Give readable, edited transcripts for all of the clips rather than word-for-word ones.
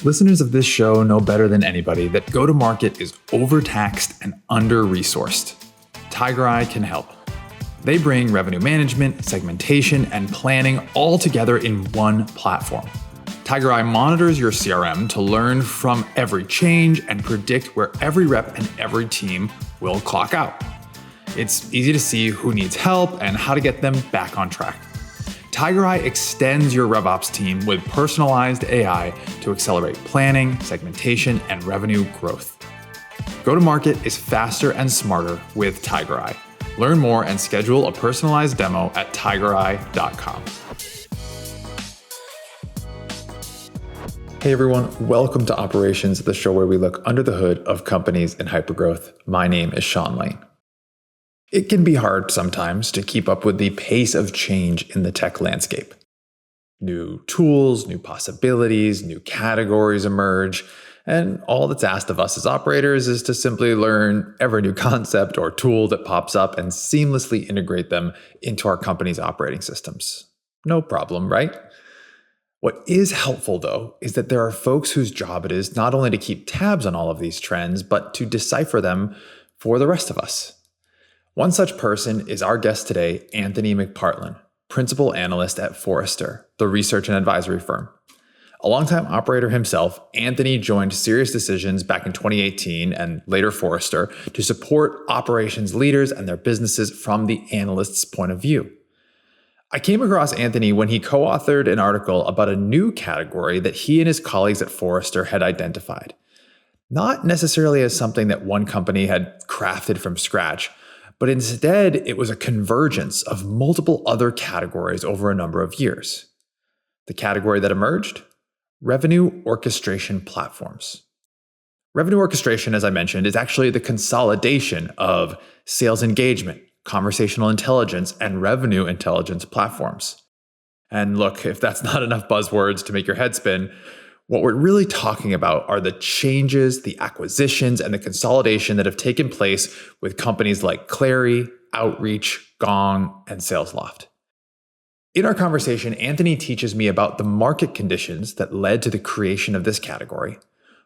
Listeners of this show know better than anybody that go-to-market is overtaxed and under-resourced. TigerEye can help. They bring revenue management, segmentation, and planning all together in one platform. TigerEye monitors your CRM to learn from every change and predict where every rep and every team will clock out. It's easy to see who needs help and how to get them back on track. TigerEye extends your RevOps team with personalized AI to accelerate planning, segmentation, and revenue growth. Go-to-market is faster and smarter with TigerEye. Learn more and schedule a personalized demo at tigereye.com. Hey everyone, welcome to Operations, the show where we look under the hood of companies in hypergrowth. My name is Sean Lane. It can be hard sometimes to keep up with the pace of change in the tech landscape. New tools, new possibilities, new categories emerge, and all that's asked of us as operators is to simply learn every new concept or tool that pops up and seamlessly integrate them into our company's operating systems. No problem, right? What is helpful, though, is that there are folks whose job it is not only to keep tabs on all of these trends, but to decipher them for the rest of us. One such person is our guest today, Anthony McPartlin, Principal Analyst at Forrester, the research and advisory firm. A longtime operator himself, Anthony joined SiriusDecisions back in 2018 and later Forrester to support operations leaders and their businesses from the analyst's point of view. I came across Anthony when he co-authored an article about a new category that he and his colleagues at Forrester had identified. Not necessarily as something that one company had crafted from scratch, but instead it was a convergence of multiple other categories over a number of years. The category that emerged? Revenue Orchestration Platforms. Revenue orchestration, as I mentioned, is actually the consolidation of sales engagement, conversational intelligence, and revenue intelligence platforms. And look, if that's not enough buzzwords to make your head spin, what we're really talking about are the changes, the acquisitions, and the consolidation that have taken place with companies like Clary, Outreach, Gong, and SalesLoft. In our conversation, Anthony teaches me about the market conditions that led to the creation of this category,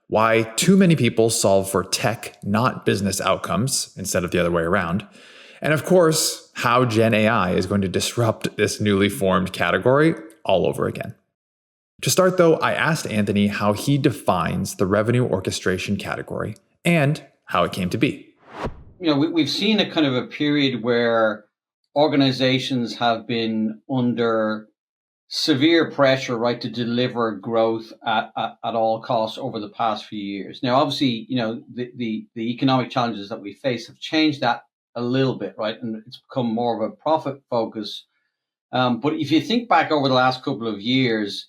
why too many people solve for tech, not business outcomes, instead of the other way around, and of course, how Gen AI is going to disrupt this newly formed category all over again. To start, though, I asked Anthony how he defines the revenue orchestration category and how it came to be. We've seen a kind of a period where organizations have been under severe pressure, right, to deliver growth at all costs over the past few years. Now, obviously, the economic challenges that we face have changed that a little bit, right, and it's become more of a profit focus. But if you think back over the last couple of years,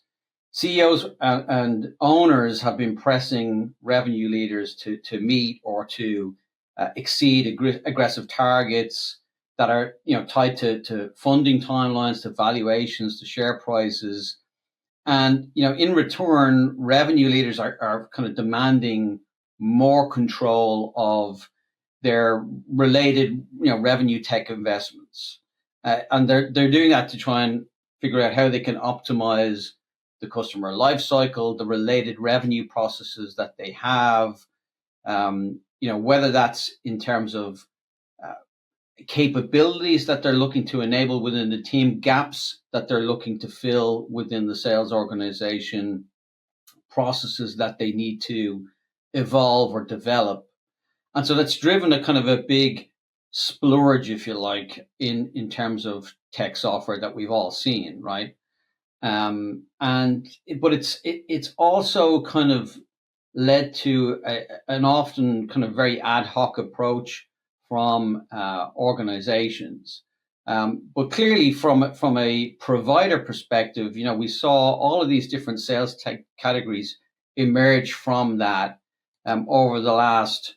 CEOs and owners have been pressing revenue leaders to meet or to exceed aggressive targets that are tied to funding timelines, to valuations, to share prices. And in return, revenue leaders are kind of demanding more control of their related revenue tech investments. And they're doing that to try and figure out how they can optimize the customer life cycle, the related revenue processes that they have, whether that's in terms of capabilities that they're looking to enable within the team, gaps that they're looking to fill within the sales organization, processes that they need to evolve or develop. And so that's driven a kind of a big splurge, if you like, in terms of tech software that we've all seen, right? But it's also kind of led to an often kind of very ad hoc approach from organizations. But clearly from a provider perspective, we saw all of these different sales tech categories emerge from that over the last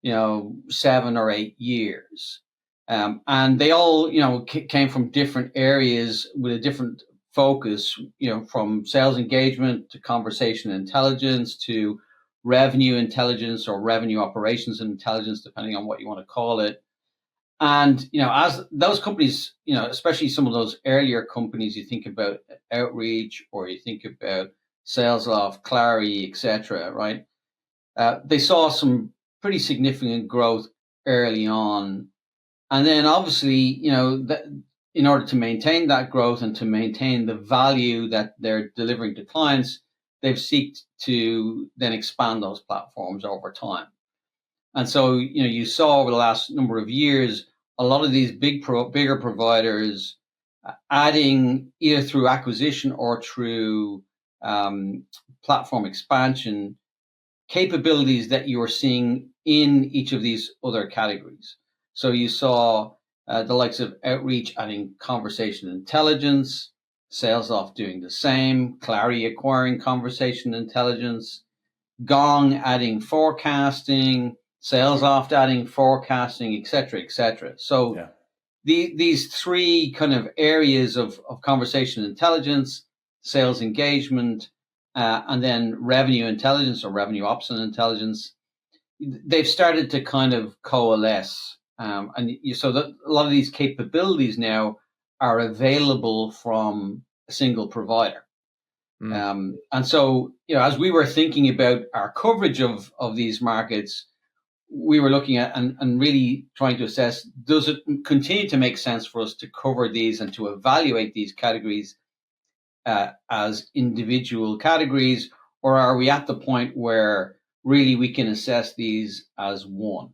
7 or 8 years. And they all, came from different areas with a different focus, from sales engagement to conversation intelligence to revenue intelligence or revenue operations intelligence, depending on what you want to call it. And, as those companies, especially some of those earlier companies, you think about Outreach or you think about SalesLoft, Clary, etc. Right? They saw some pretty significant growth early on, and then obviously, in order to maintain that growth and to maintain the value that they're delivering to clients, they've sought to then expand those platforms over time. And so, you saw over the last number of years, a lot of these bigger providers adding either through acquisition or through platform expansion capabilities that you are seeing in each of these other categories. So you saw the likes of Outreach adding conversation intelligence, SalesLoft doing the same, Clary acquiring conversation intelligence, Gong adding forecasting, SalesLoft adding forecasting, etc., etc. So these three kind of areas of conversation intelligence, sales engagement, and then revenue intelligence or revenue ops and intelligence, they've started to kind of coalesce. So that a lot of these capabilities now are available from a single provider. And so, as we were thinking about our coverage of these markets, we were looking at and really trying to assess, does it continue to make sense for us to cover these and to evaluate these categories as individual categories, or are we at the point where really we can assess these as one?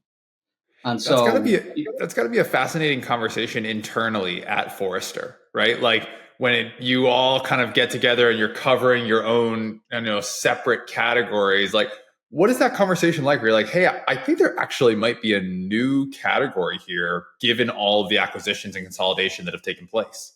And That's so gotta be a fascinating conversation internally at Forrester, right? Like when you all kind of get together and you're covering your own, separate categories. Like, what is that conversation like? Where you're like, hey, I think there actually might be a new category here, given all of the acquisitions and consolidation that have taken place.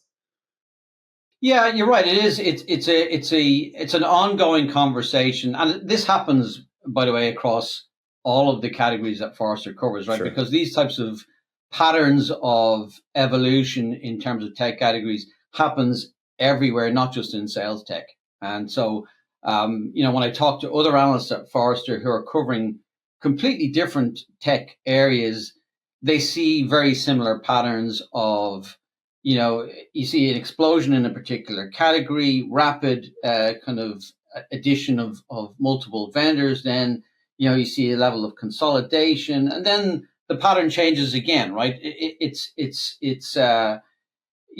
yeah, you're right. It is. It's an ongoing conversation, and this happens, by the way, across all of the categories that Forrester covers, right? Sure. Because these types of patterns of evolution in terms of tech categories happens everywhere, not just in sales tech. And so, when I talk to other analysts at Forrester who are covering completely different tech areas, they see very similar patterns of, you see an explosion in a particular category, rapid kind of addition of multiple vendors. Then, you see a level of consolidation, and then the pattern changes again, right?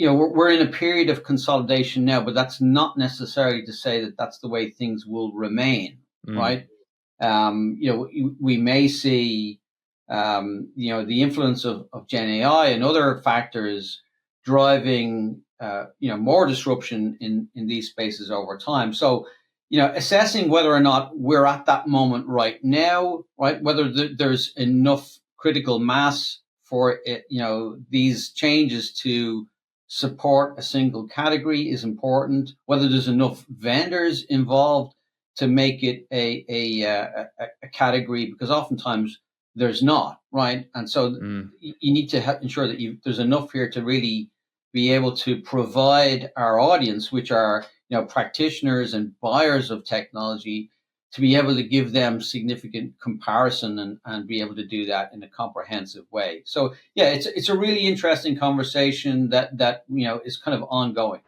We're in a period of consolidation now, but that's not necessarily to say that that's the way things will remain, right? We may see, the influence of Gen AI and other factors driving, more disruption in these spaces over time. So, assessing whether or not we're at that moment right now, right? Whether there's enough critical mass for it, these changes to support a single category is important. Whether there's enough vendors involved to make it a category, because oftentimes there's not, right? And so you need to ensure that there's enough here to really be able to provide our audience, which are practitioners and buyers of technology, to be able to give them significant comparison and be able to do that in a comprehensive way. So yeah, it's a really interesting conversation that is kind of ongoing.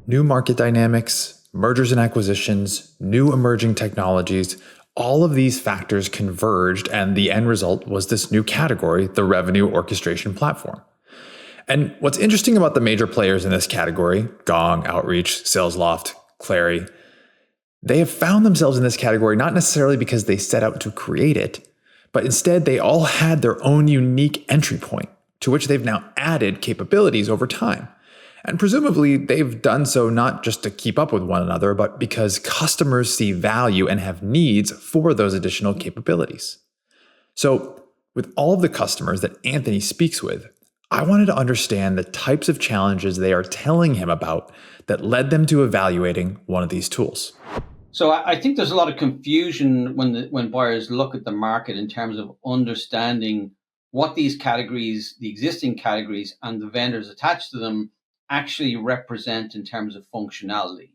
New market dynamics, mergers and acquisitions, new emerging technologies, all of these factors converged, and the end result was this new category, the Revenue Orchestration Platform. And what's interesting about the major players in this category, Gong, Outreach, SalesLoft, Clary, they have found themselves in this category not necessarily because they set out to create it, but instead they all had their own unique entry point to which they've now added capabilities over time. And presumably they've done so not just to keep up with one another, but because customers see value and have needs for those additional capabilities. So with all of the customers that Anthony speaks with, I wanted to understand the types of challenges they are telling him about that led them to evaluating one of these tools. So I think there's a lot of confusion when buyers look at the market in terms of understanding what these categories, the existing categories, and the vendors attached to them actually represent in terms of functionality.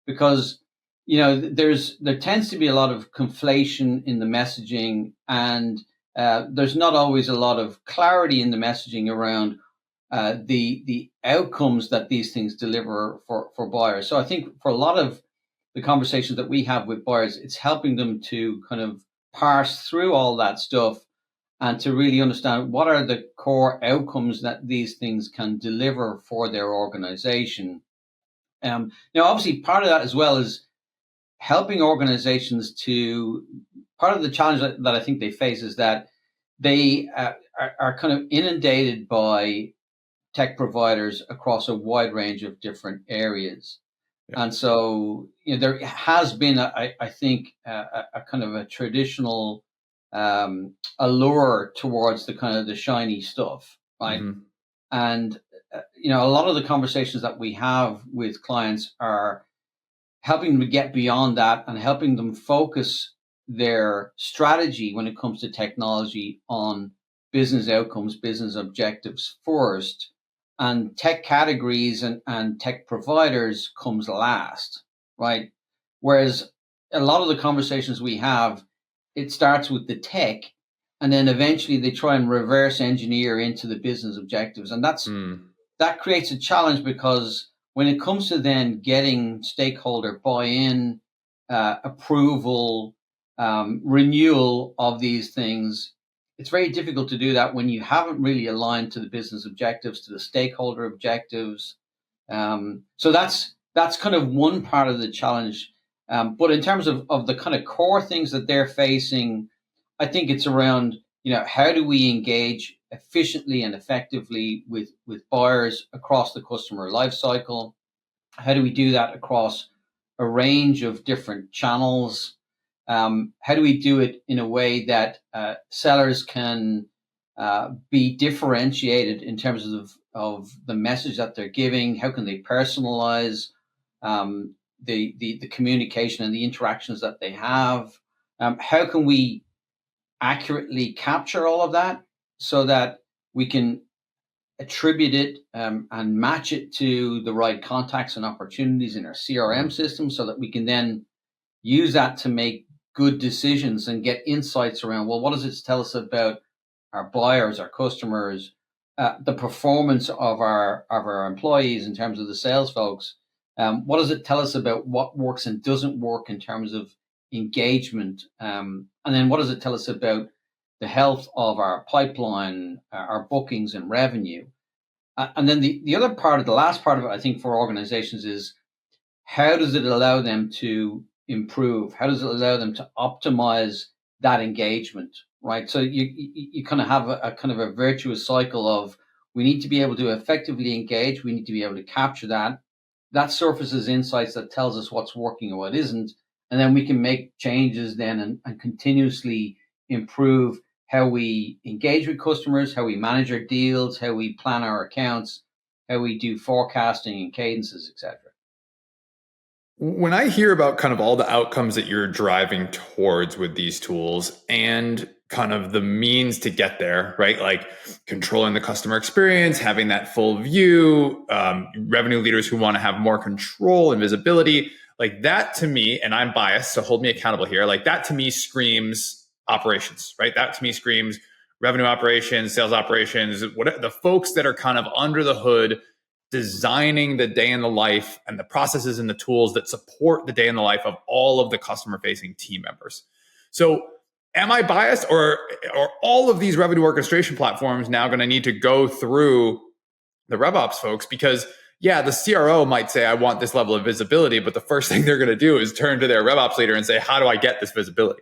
Because there tends to be a lot of conflation in the messaging, and there's not always a lot of clarity in the messaging around the outcomes that these things deliver for buyers. So I think for a lot of the conversations that we have with buyers, it's helping them to kind of parse through all that stuff and to really understand what are the core outcomes that these things can deliver for their organization. Now, obviously, part of that as well is helping organizations to, part of the challenge that I think they face is that they are kind of inundated by tech providers across a wide range of different areas. Yeah. And so there has been, I think, a kind of a traditional allure towards the kind of the shiny stuff, right? Mm-hmm. And, a lot of the conversations that we have with clients are helping them to get beyond that and helping them focus their strategy when it comes to technology on business outcomes, business objectives first, and tech categories and tech providers comes last, right? Whereas a lot of the conversations we have, it starts with the tech, and then eventually they try and reverse engineer into the business objectives. And that creates a challenge, because when it comes to then getting stakeholder buy-in, approval, renewal of these things, it's very difficult to do that when you haven't really aligned to the business objectives, to the stakeholder objectives. So that's kind of one part of the challenge. But in terms of the kind of core things that they're facing, I think it's around, how do we engage efficiently and effectively with buyers across the customer lifecycle? How do we do that across a range of different channels? How do we do it in a way that sellers can be differentiated in terms of the message that they're giving? How can they personalize the communication and the interactions that they have? How can we accurately capture all of that so that we can attribute it and match it to the right contacts and opportunities in our CRM system, so that we can then use that to make good decisions and get insights around, well, what does it tell us about our buyers, our customers, the performance of our employees in terms of the sales folks? What does it tell us about what works and doesn't work in terms of engagement? And then what does it tell us about the health of our pipeline, our bookings and revenue? And then the other part of the last part of it, I think, for organizations is, how does it allow them to improve? How does it allow them to optimize that engagement, right? So you kind of have a kind of a virtuous cycle of, we need to be able to effectively engage. We need to be able to capture that. That surfaces insights that tells us what's working and what isn't. And then we can make changes then and continuously improve how we engage with customers, how we manage our deals, how we plan our accounts, how we do forecasting and cadences, etc. When I hear about kind of all the outcomes that you're driving towards with these tools and kind of the means to get there, right? Like controlling the customer experience, having that full view, revenue leaders who want to have more control and visibility, like that to me, and I'm biased, so hold me accountable here, like that to me screams operations, right? That to me screams revenue operations, sales operations, what the folks that are kind of under the hood, designing the day in the life and the processes and the tools that support the day in the life of all of the customer facing team members. So am I biased, or are all of these revenue orchestration platforms now going to need to go through the RevOps folks? Because yeah, the CRO might say, I want this level of visibility, but the first thing they're going to do is turn to their RevOps leader and say, how do I get this visibility?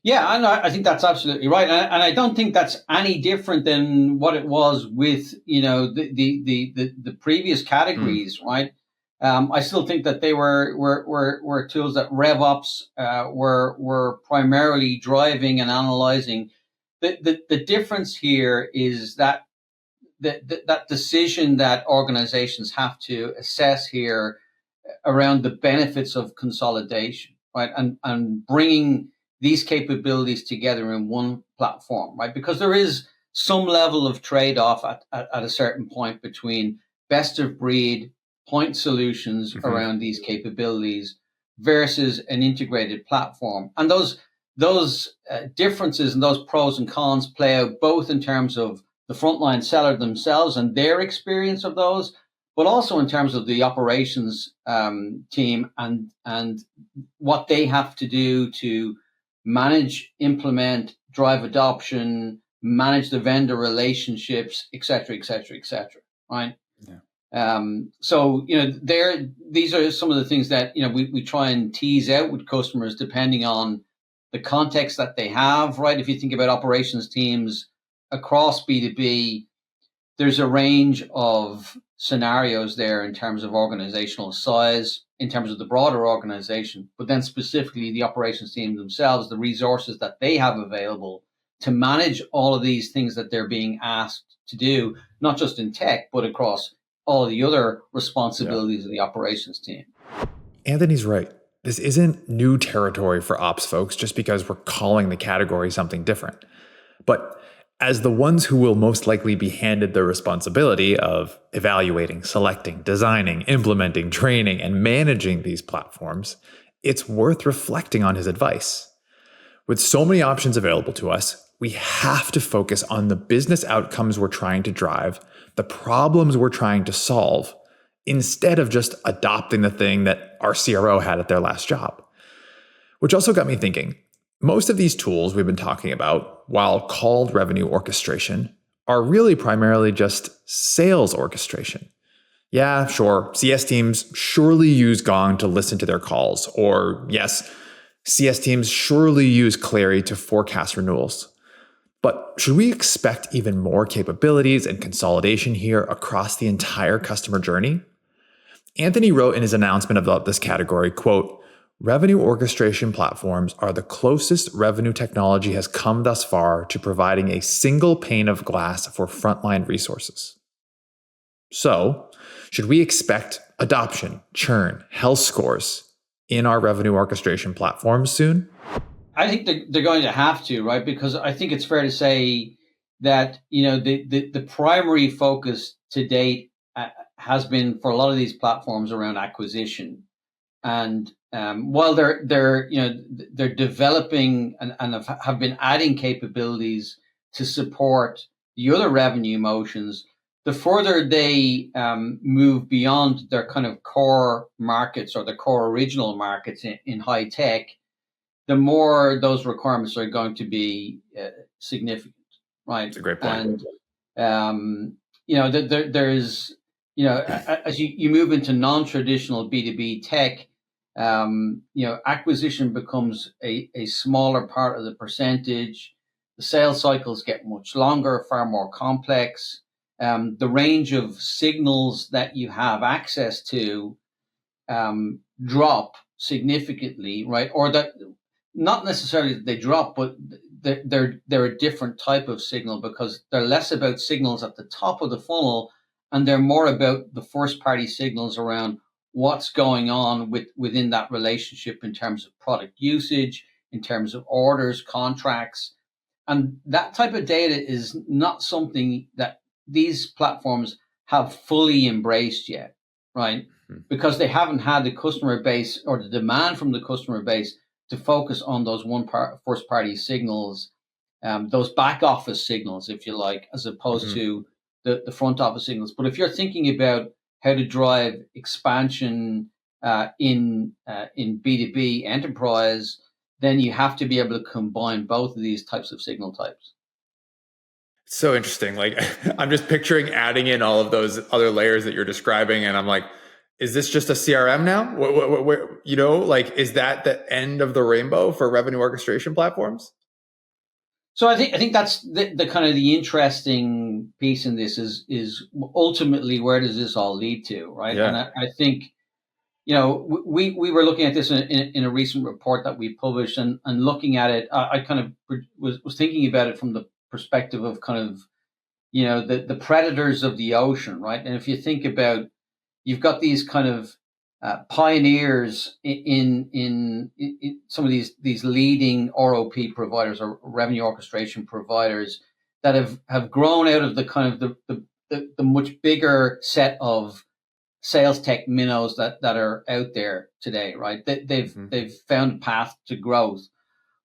Yeah, and I think that's absolutely right, and I don't think that's any different than what it was with the previous categories, right? I still think that they were tools that RevOps were primarily driving and analyzing. The difference here is that that decision that organizations have to assess here around the benefits of consolidation, right, and bringing these capabilities together in one platform, right? Because there is some level of trade-off at a certain point between best of breed point solutions around these capabilities versus an integrated platform. And those differences and those pros and cons play out both in terms of the frontline seller themselves and their experience of those, but also in terms of the operations team and what they have to do to manage, implement, drive adoption, manage the vendor relationships, et cetera, et cetera, et cetera. Right. Yeah. So, these are some of the things that, we try and tease out with customers depending on the context that they have, right? If you think about operations teams across B2B, there's a range of scenarios there in terms of organizational size, in terms of the broader organization, but then specifically the operations team themselves, the resources that they have available to manage all of these things that they're being asked to do, not just in tech, but across all the other responsibilities of the operations team. Anthony's right. This isn't new territory for ops folks just because we're calling the category something different. But as the ones who will most likely be handed the responsibility of evaluating, selecting, designing, implementing, training, and managing these platforms, it's worth reflecting on his advice. With so many options available to us, we have to focus on the business outcomes we're trying to drive, the problems we're trying to solve, instead of just adopting the thing that our CRO had at their last job. Which also got me thinking, most of these tools we've been talking about, while called revenue orchestration, are really primarily just sales orchestration. Yeah, sure, CS teams surely use Gong to listen to their calls, or yes, CS teams surely use Clary to forecast renewals. But should we expect even more capabilities and consolidation here across the entire customer journey? Anthony wrote in his announcement about this category, quote, "Revenue orchestration platforms are the closest revenue technology has come thus far to providing a single pane of glass for frontline resources." So, should we expect adoption, churn, health scores in our revenue orchestration platforms soon? I think they're going to have to, right? Because I think it's fair to say that, the primary focus to date has been for a lot of these platforms around acquisition. And while they're developing and have been adding capabilities to support the other revenue motions, the further they move beyond their kind of core markets or the core original markets in high tech, the more those requirements are going to be significant, right? That's a great point. And there's as you move into non-traditional B2B tech, acquisition becomes a smaller part of the percentage. The sales cycles get much longer, far more complex. The range of signals that you have access to drop significantly, right? Or that not necessarily that they drop, but they're a different type of signal because they're less about signals at the top of the funnel and they're more about the first party signals around what's going on within that relationship in terms of product usage, in terms of orders, contracts. And that type of data is not something that these platforms have fully embraced yet, right? Because they haven't had the customer base or the demand from the customer base to focus on those first party signals, those back office signals, if you like, as opposed to the front office signals. But if you're thinking about how to drive expansion in B2B enterprise, then you have to be able to combine both of these types of signal types. So interesting. Like, I'm just picturing adding in all of those other layers that you're describing, and I'm like, is this just a CRM now? Is that the end of the rainbow for revenue orchestration platforms? So I think that's the kind of the interesting piece in this is ultimately where does this all lead to, right? Yeah. And I think, we were looking at this in a recent report that we published and looking at it, I kind of was thinking about it from the perspective of kind of, the predators of the ocean, right? And if you think about, you've got these kind of pioneers in some of these leading ROP providers or revenue orchestration providers that have grown out of the kind of the much bigger set of sales tech minnows that are out there today, right? They've found a path to growth,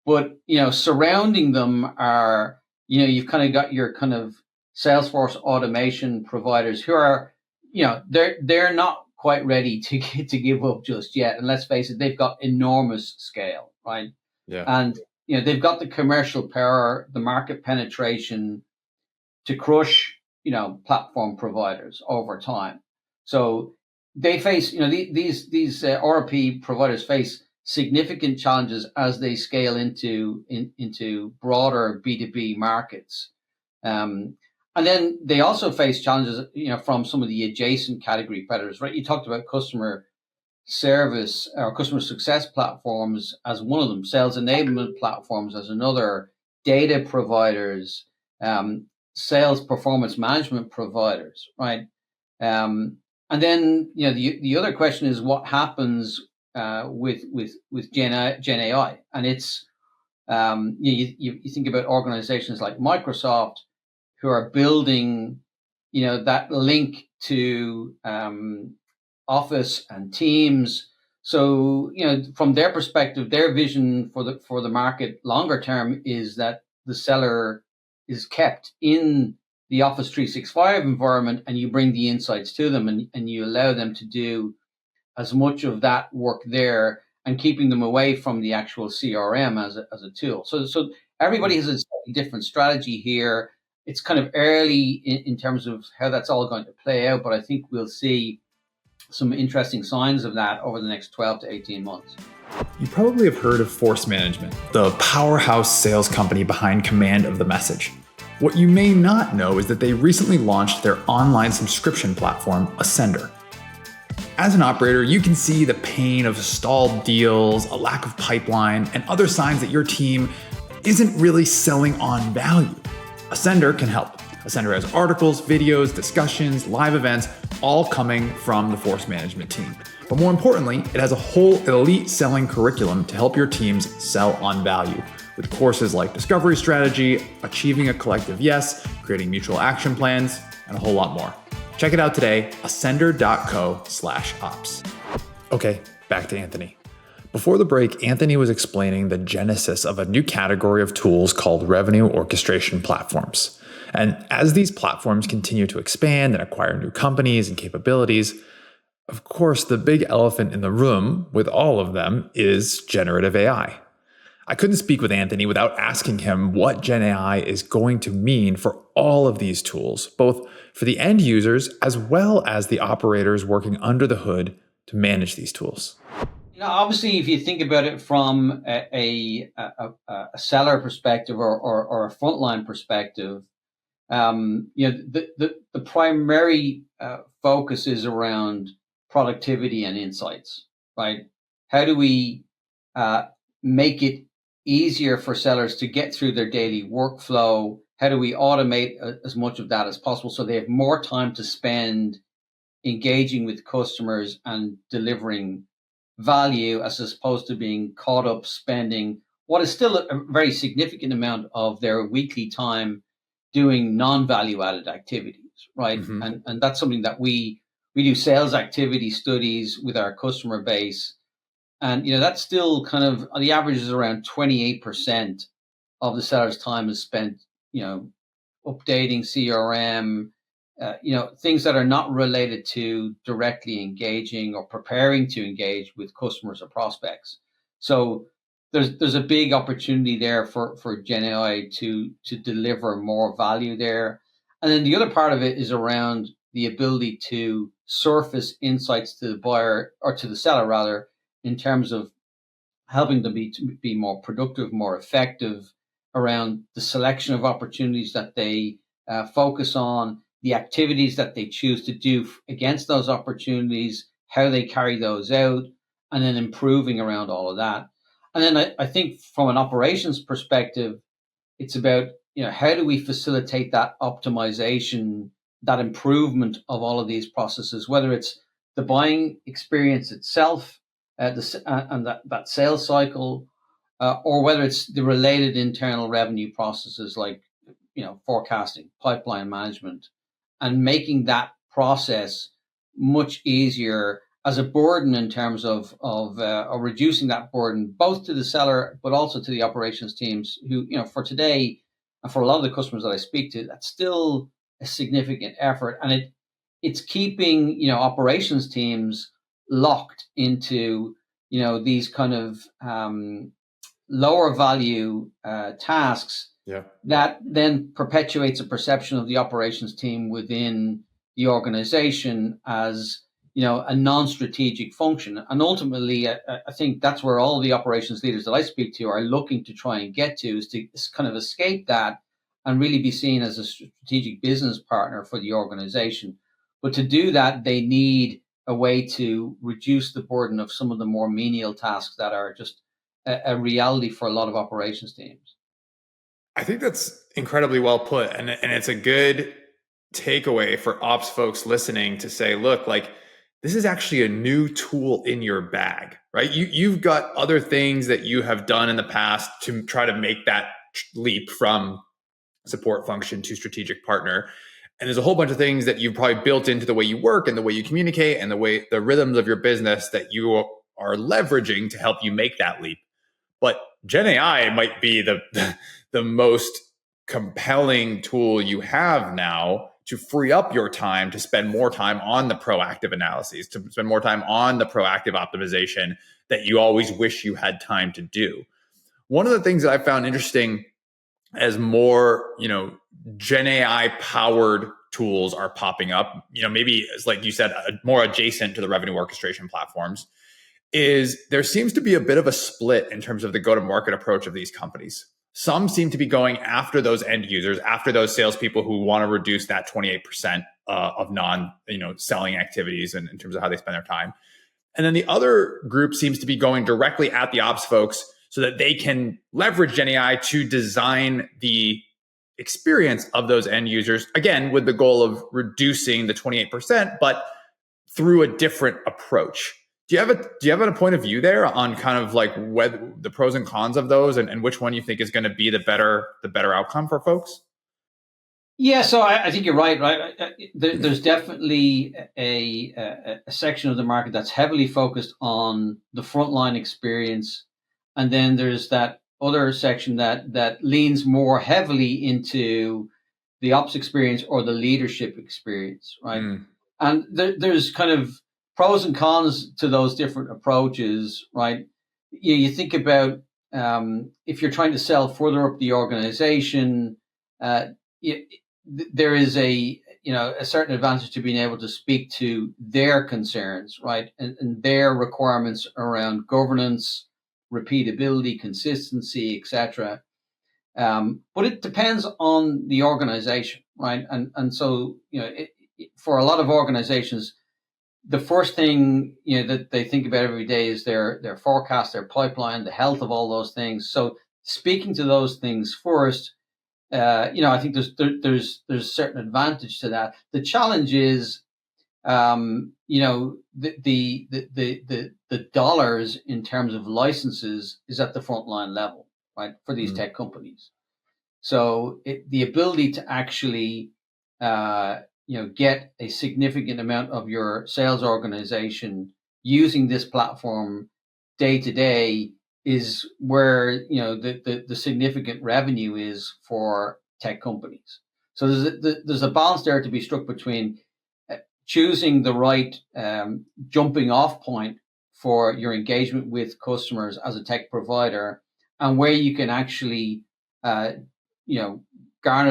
but surrounding them are you've kind of got your kind of Salesforce automation providers who are they're not quite ready to give up just yet. And let's face it, they've got enormous scale, right? Yeah. And they've got the commercial power, the market penetration to crush platform providers over time. So they face these RP providers face significant challenges as they scale into broader B2B markets. And then they also face challenges, from some of the adjacent category predators, right? You talked about customer service or customer success platforms as one of them, sales enablement platforms as another, data providers, sales performance management providers, right? And then the other question is what happens with Gen AI, and it's you think about organizations like Microsoft who are building that link to Office and Teams. So from their perspective, their vision for the market longer term is that the seller is kept in the Office 365 environment, and you bring the insights to them, and you allow them to do as much of that work there, and keeping them away from the actual CRM as a tool. So everybody has a slightly different strategy here. It's kind of early in terms of how that's all going to play out, but I think we'll see some interesting signs of that over the next 12 to 18 months. You probably have heard of Force Management, the powerhouse sales company behind Command of the Message. What you may not know is that they recently launched their online subscription platform, Ascender. As an operator, you can see the pain of stalled deals, a lack of pipeline, and other signs that your team isn't really selling on value. Ascender can help. Ascender has articles, videos, discussions, live events, all coming from the Force Management team. But more importantly, it has a whole elite selling curriculum to help your teams sell on value, with courses like discovery strategy, achieving a collective yes, creating mutual action plans, and a whole lot more. Check it out today, ascender.co/ops. Okay, back to Anthony. Before the break, Anthony was explaining the genesis of a new category of tools called Revenue Orchestration Platforms. And as these platforms continue to expand and acquire new companies and capabilities, of course, the big elephant in the room with all of them is generative AI. I couldn't speak with Anthony without asking him what Gen AI is going to mean for all of these tools, both for the end users as well as the operators working under the hood to manage these tools. Obviously, if you think about it from a seller perspective or a frontline perspective, the primary focus is around productivity and insights, right? How do we make it easier for sellers to get through their daily workflow? How do we automate as much of that as possible so they have more time to spend engaging with customers and delivering value, as opposed to being caught up spending what is still a very significant amount of their weekly time doing non-value added activities, right? Mm-hmm. And that's something that we do sales activity studies with our customer base. And, that's still kind of, the average is around 28% of the seller's time is spent, updating CRM, things that are not related to directly engaging or preparing to engage with customers or prospects. So there's a big opportunity there for Gen AI to deliver more value there. And then the other part of it is around the ability to surface insights to the buyer, or to the seller rather, in terms of helping them to be more productive, more effective around the selection of opportunities that they focus on, the activities that they choose to do against those opportunities, how they carry those out, and then improving around all of that. And then I think from an operations perspective, it's about, how do we facilitate that optimization, that improvement of all of these processes, whether it's the buying experience itself, and that sales cycle, or whether it's the related internal revenue processes like, forecasting, pipeline management, and making that process much easier as a burden in terms of reducing that burden both to the seller but also to the operations teams who, for today and for a lot of the customers that I speak to, that's still a significant effort, and it's keeping, operations teams locked into, these kind of lower value tasks. Yeah. That then perpetuates a perception of the operations team within the organization as, a non-strategic function. And ultimately, I think that's where all the operations leaders that I speak to are looking to try and get to, is to kind of escape that and really be seen as a strategic business partner for the organization. But to do that, they need a way to reduce the burden of some of the more menial tasks that are just a reality for a lot of operations teams. I think that's incredibly well put. And it's a good takeaway for ops folks listening to say, look, like, this is actually a new tool in your bag, right? You've got other things that you have done in the past to try to make that leap from support function to strategic partner. And there's a whole bunch of things that you've probably built into the way you work and the way you communicate and the rhythms of your business that you are leveraging to help you make that leap. But Gen AI might be the most compelling tool you have now to free up your time to spend more time on the proactive analyses, to spend more time on the proactive optimization that you always wish you had time to do. One of the things that I found interesting as more, Gen AI powered tools are popping up, maybe it's like you said, more adjacent to the revenue orchestration platforms, is there seems to be a bit of a split in terms of the go-to-market approach of these companies. Some seem to be going after those end users, after those salespeople who want to reduce that 28% of selling activities in terms of how they spend their time. And then the other group seems to be going directly at the ops folks so that they can leverage Gen AI to design the experience of those end users, again, with the goal of reducing the 28%, but through a different approach. Do you have a point of view there on kind of like whether the pros and cons of those, and which one you think is going to be the better outcome for folks? Yeah, so I think you're right. Right, there's definitely a section of the market that's heavily focused on the frontline experience, and then there's that other section that leans more heavily into the ops experience or the leadership experience, right? And there's kind of pros and cons to those different approaches, right? You think about if you're trying to sell further up the organization, there is a certain advantage to being able to speak to their concerns, right, and their requirements around governance, repeatability, consistency, etc. But it depends on the organization, right? And so for a lot of organizations, the first thing that they think about every day is their forecast, their pipeline, the health of all those things. So speaking to those things first, I think there's certain advantage to that. The challenge is, the dollars in terms of licenses is at the frontline level, right, for these tech companies. So the ability to actually, get a significant amount of your sales organization using this platform day to day is where the significant revenue is for tech companies. So there's a balance there to be struck between choosing the right jumping off point for your engagement with customers as a tech provider, and where you can actually garner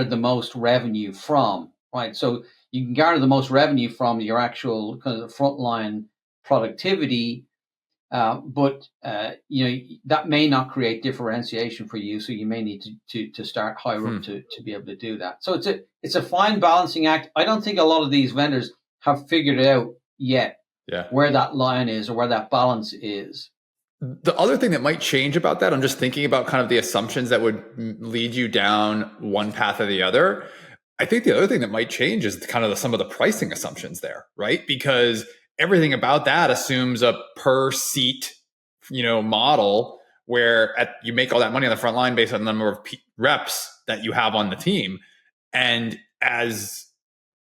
the most revenue from, right? So you can garner the most revenue from your actual kind of frontline productivity, but that may not create differentiation for you. So you may need to start higher up to be able to do that. So it's a fine balancing act. I don't think a lot of these vendors have figured it out yet, where that line is or where that balance is. The other thing that might change about that, I'm just thinking about kind of the assumptions that would lead you down one path or the other. I think the other thing that might change is kind of some of the pricing assumptions there, right? Because everything about that assumes a per seat, model where you make all that money on the front line based on the number of reps that you have on the team. And as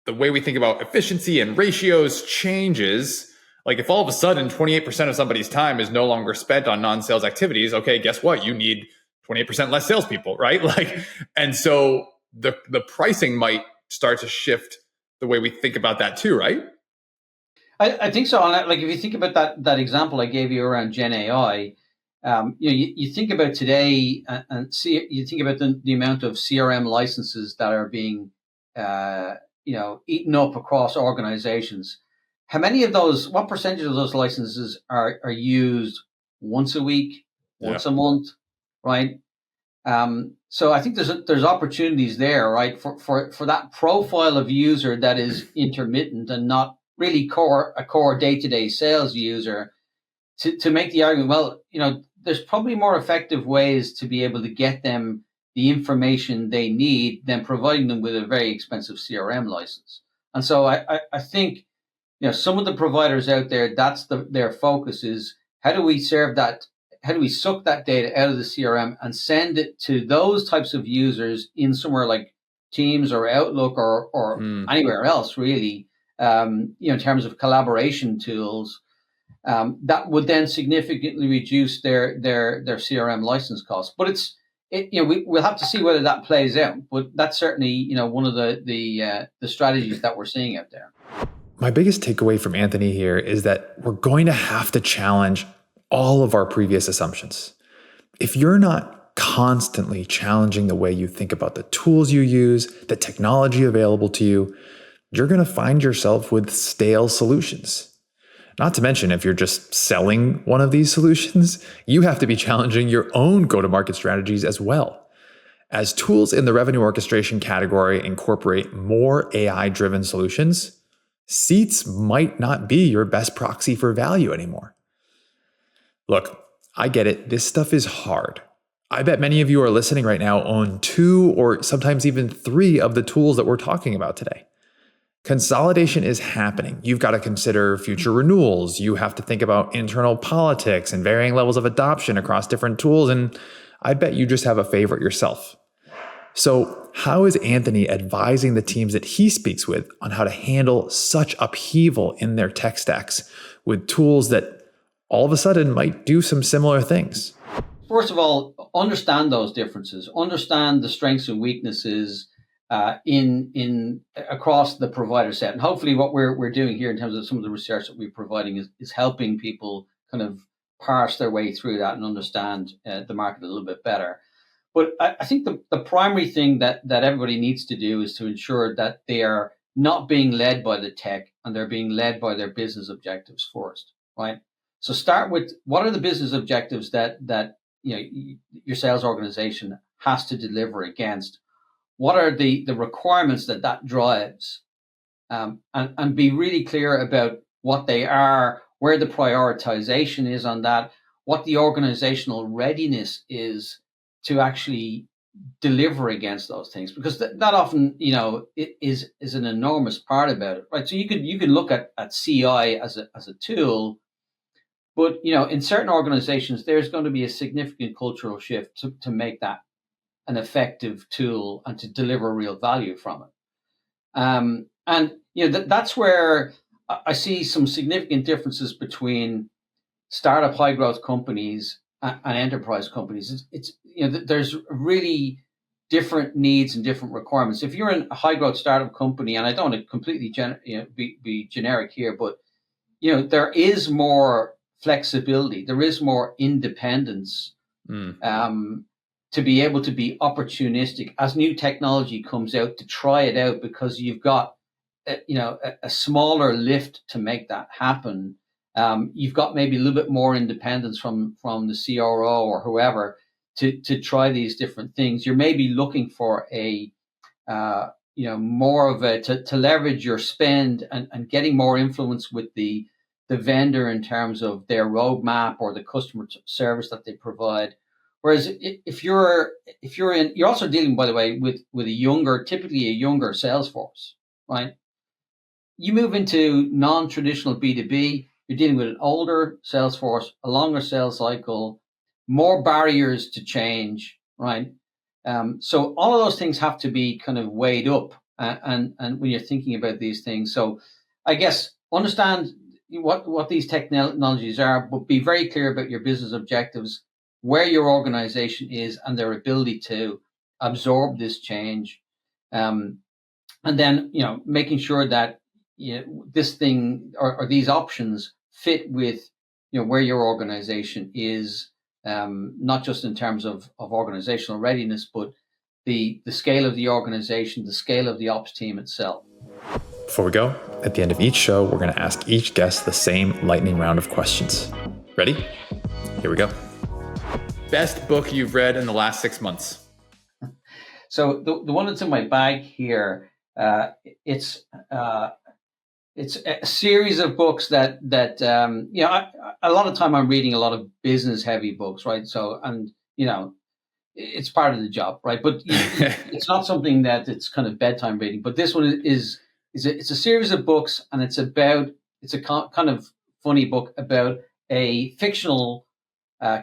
the way we think about efficiency and ratios changes, like if all of a sudden 28% of somebody's time is no longer spent on non-sales activities, okay, guess what? You need 28% less salespeople, right? And so the pricing might start to shift the way we think about that too, right? I think so. And like if you think about that example I gave you around Gen AI, you think about today and see you think about the amount of CRM licenses that are being eaten up across organizations. How many of those? What percentage of those licenses are used once a week, once a month, right? So I think there's opportunities there, right, for that profile of user that is intermittent and not really a core day-to-day sales user to make the argument, well, there's probably more effective ways to be able to get them the information they need than providing them with a very expensive CRM license. And so I think some of the providers out there, that's their focus is how do we serve that? How do we suck that data out of the CRM and send it to those types of users in somewhere like Teams or Outlook or anywhere else, really, in terms of collaboration tools, that would then significantly reduce their CRM license costs. But we'll have to see whether that plays out. But that's certainly, one of the strategies that we're seeing out there. My biggest takeaway from Anthony here is that we're going to have to challenge all of our previous assumptions. If you're not constantly challenging the way you think about the tools you use, the technology available to you, you're going to find yourself with stale solutions. Not to mention, if you're just selling one of these solutions, you have to be challenging your own go-to-market strategies as well. As tools in the revenue orchestration category incorporate more AI-driven solutions, seats might not be your best proxy for value anymore. Look, I get it. This stuff is hard. I bet many of you are listening right now own 2 or sometimes even 3 of the tools that we're talking about today. Consolidation is happening. You've got to consider future renewals. You have to think about internal politics and varying levels of adoption across different tools. And I bet you just have a favorite yourself. So how is Anthony advising the teams that he speaks with on how to handle such upheaval in their tech stacks with tools that all of a sudden might do some similar things? First of all, understand those differences. Understand the strengths and weaknesses in across the provider set. And hopefully what we're doing here in terms of some of the research that we're providing is helping people kind of parse their way through that and understand the market a little bit better. But I think the primary thing that everybody needs to do is to ensure that they are not being led by the tech and they're being led by their business objectives first, right? So start with what are the business objectives that your sales organization has to deliver against. What are the requirements that drives, and be really clear about what they are, where the prioritization is on that, what the organizational readiness is to actually deliver against those things, because that often is an enormous part about it, right? So you can look at CI as a tool, but in certain organizations there's going to be a significant cultural shift to make that an effective tool and to deliver real value from it. And that's where I see some significant differences between startup high growth companies and enterprise companies. It's there's really different needs and different requirements. If you're in a high growth startup company, and I don't want to completely be generic here, but there is more flexibility, there is more independence. To be able to be opportunistic as new technology comes out, to try it out, because you've got a smaller lift to make that happen. You've got maybe a little bit more independence from the CRO or whoever to try these different things. You're maybe looking for a more of a to leverage your spend and getting more influence with the vendor in terms of their roadmap or the customer service that they provide. Whereas if you're also dealing, by the way, with typically a younger sales force, right? You move into non-traditional B2B, you're dealing with an older sales force, a longer sales cycle, more barriers to change, right? So all of those things have to be kind of weighed up, and when you're thinking about these things. So I guess understand what these technologies are, but be very clear about your business objectives, where your organization is and their ability to absorb this change. and then making sure that this thing or these options fit with where your organization is, not just in terms of organizational readiness, but the scale of the organization, the scale of the ops team itself. Before we go, at the end of each show, we're going to ask each guest the same lightning round of questions. Ready? Here we go. Best book you've read in the last 6 months? So the one that's in my bag here, it's a series of books that a lot of time I'm reading a lot of business heavy books, right? So, and it's part of the job, right? But it's not something that it's kind of bedtime reading. But this one it's a series of books, and it's a kind of funny book about a fictional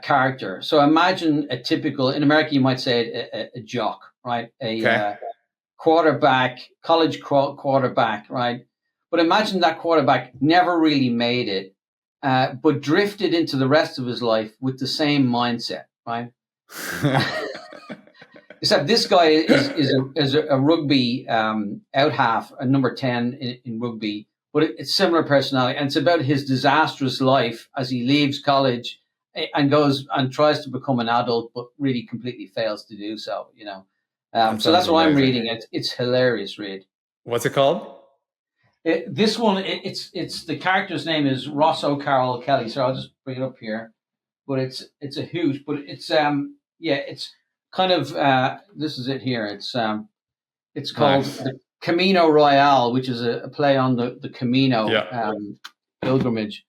character. So imagine a typical, in America you might say a jock, right? Quarterback, college quarterback, right? But imagine that quarterback never really made it, but drifted into the rest of his life with the same mindset, right? Except this guy is a rugby out half, a number 10 in rugby, but it's similar personality. And it's about his disastrous life as he leaves college and goes and tries to become an adult, but really completely fails to do so, so that's what I'm reading. It's hilarious read. What's it called? This one, it's the character's name is Ross O'Carroll Kelly. So I'll just bring it up here. But it's a huge, but it's it's kind of this is it here. It's called the Camino Royale, which is a play on the Camino pilgrimage.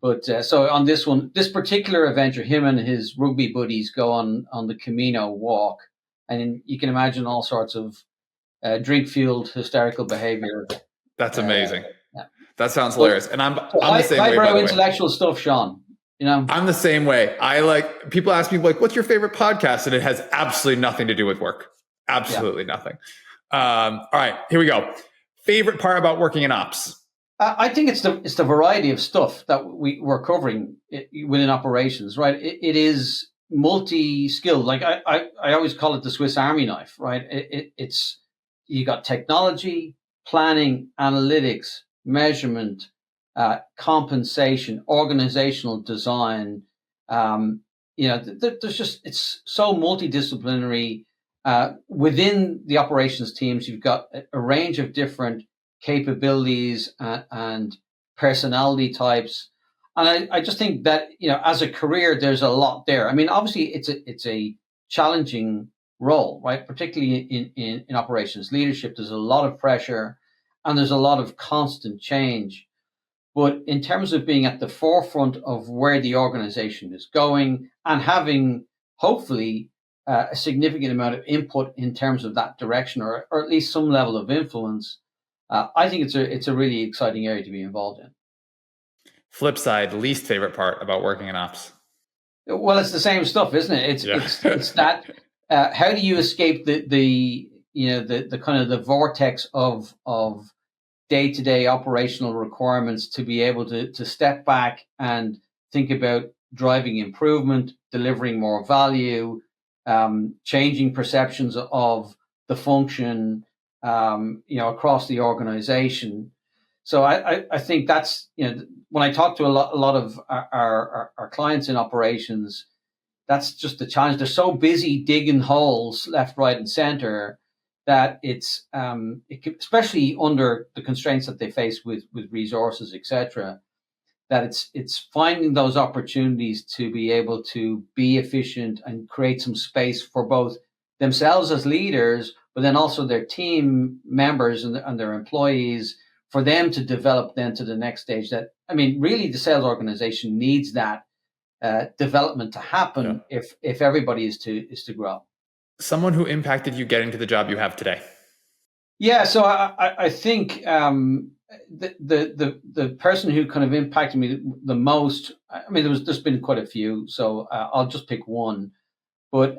But so on this one, this particular adventure, him and his rugby buddies go on the Camino walk, and you can imagine all sorts of drink-fueled hysterical behavior. That's amazing. That sounds hilarious. And I'm the same way. Highbrow intellectual stuff, Sean. I'm the same way. People ask me what's your favorite podcast? And it has absolutely nothing to do with work. Absolutely nothing. All right, here we go. Favorite part about working in ops? I think it's the variety of stuff that we're covering within operations, right? It is multi-skilled. Like I always call it the Swiss Army knife, right? It's you got technology, planning, analytics, measurement, compensation, organizational design. There's just, it's so multidisciplinary. Within the operations teams, you've got a range of different capabilities and personality types. And I just think that, as a career, there's a lot there. I mean, obviously it's a challenging role, right? Particularly in operations leadership, there's a lot of pressure and there's a lot of constant change. But in terms of being at the forefront of where the organization is going and having, hopefully, a significant amount of input in terms of that direction, or at least some level of influence, I think it's a really exciting area to be involved in. Flip side, least favorite part about working in ops? Well, it's the same stuff, isn't it? It's that. How do you escape the kind of the vortex of day-to-day operational requirements to be able to step back and think about driving improvement, delivering more value, changing perceptions of the function, across the organization. So I think that's, when I talk to a lot of our clients in operations, that's just the challenge. They're so busy digging holes left, right, and center that it's especially under the constraints that they face with resources, etc., that it's finding those opportunities to be able to be efficient and create some space for both themselves as leaders, but then also their team members and their employees, for them to develop then to the next stage. That, I mean, really the sales organization needs that development to happen if everybody is to grow. Someone who impacted you getting to the job you have today? Yeah, so I think the person who kind of impacted me the most, I mean, there's been quite a few, so I'll just pick one. But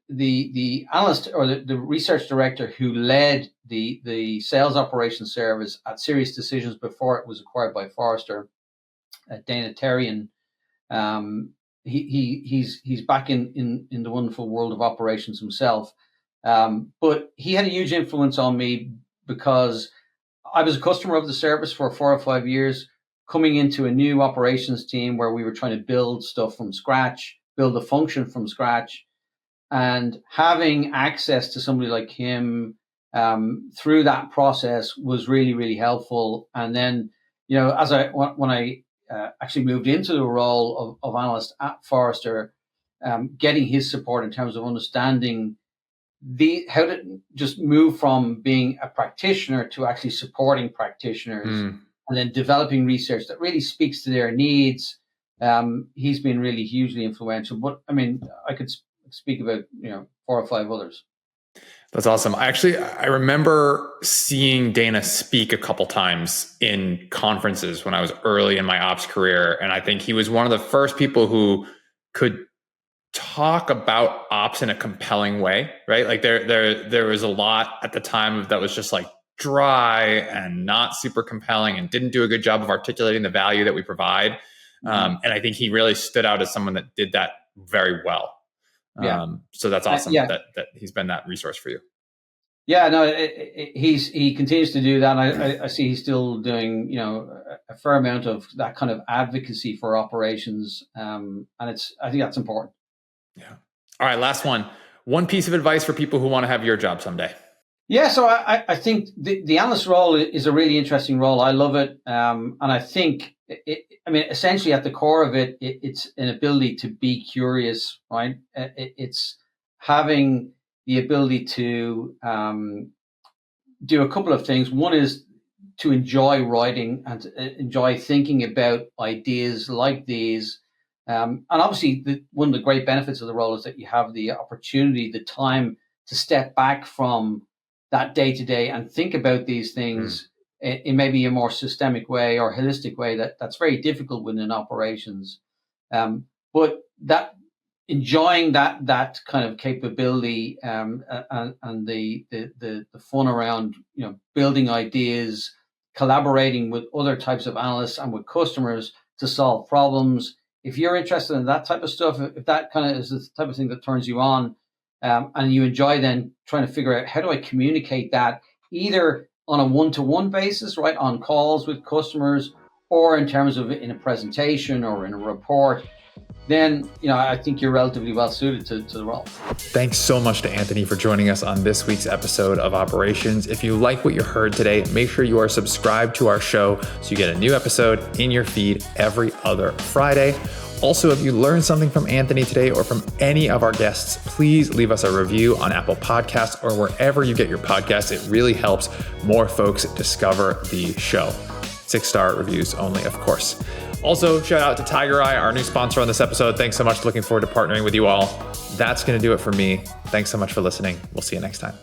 the analyst or the research director who led the sales operations service at Serious Decisions before it was acquired by Forrester, Dana Terrian, he's back in the wonderful world of operations himself. But he had a huge influence on me because I was a customer of the service for 4 or 5 years, coming into a new operations team where we were trying to build stuff from scratch, build a function from scratch, and having access to somebody like him through that process was really, really helpful. And then, when I actually moved into the role of analyst at Forrester, getting his support in terms of understanding how to just move from being a practitioner to actually supporting practitioners, and then developing research that really speaks to their needs. He's been really hugely influential. But I mean, I could speak about 4 or 5 others. That's awesome. I remember seeing Dana speak a couple times in conferences when I was early in my ops career. And I think he was one of the first people who could talk about ops in a compelling way, right? Like there was a lot at the time that was just like dry and not super compelling and didn't do a good job of articulating the value that we provide. And I think he really stood out as someone that did that very well. So that's awesome that he's been that resource for you. Yeah, no, he continues to do that. And I see he's still doing, a fair amount of that kind of advocacy for operations. And I think that's important. Yeah. All right. Last one. One piece of advice for people who want to have your job someday. Yeah. So I think the analyst role is a really interesting role. I love it. And I think, essentially at the core of it, it's an ability to be curious, right? It's having the ability to do a couple of things. One is to enjoy writing and to enjoy thinking about ideas like these. And obviously, one of the great benefits of the role is that you have the opportunity, the time to step back from that day to day and think about these things in maybe a more systemic way or holistic way that's very difficult within operations. But that enjoying that kind of capability and the fun around building ideas, collaborating with other types of analysts and with customers to solve problems. If you're interested in that type of stuff, if that kind of is the type of thing that turns you on, and you enjoy then trying to figure out how do I communicate that either on a one-to-one basis, right, on calls with customers, or in terms of in a presentation or in a report, then I think you're relatively well suited to the role. Thanks so much to Anthony for joining us on this week's episode of Operations. If you like what you heard today, make sure you are subscribed to our show so you get a new episode in your feed every other Friday. Also, if you learned something from Anthony today or from any of our guests, please leave us a review on Apple Podcasts or wherever you get your podcasts. It really helps more folks discover the show. 6-star reviews only, of course. Also, shout out to Tiger Eye, our new sponsor on this episode. Thanks so much. Looking forward to partnering with you all. That's going to do it for me. Thanks so much for listening. We'll see you next time.